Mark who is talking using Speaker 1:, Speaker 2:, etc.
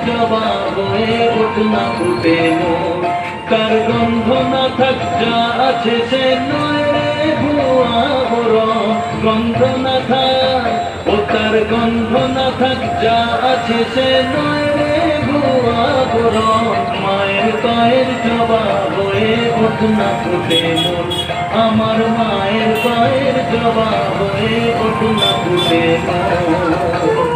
Speaker 1: জবাব হয়ে ওঠ না ফুটে মোর। তার গন্ধ না থাক যা আছে সে নয় রে ভুয়া বরণ, গন্ধ না থাক ও তার গন্ধ না থাক যা আছে সে নয় রে ভুয়া বরণ। মায়ের পায়ের জবাব হয়ে ওঠ না ফুটে মোর, আমার মায়ের পায়ের জবাব হয়ে ওঠ না ফুটে মোর।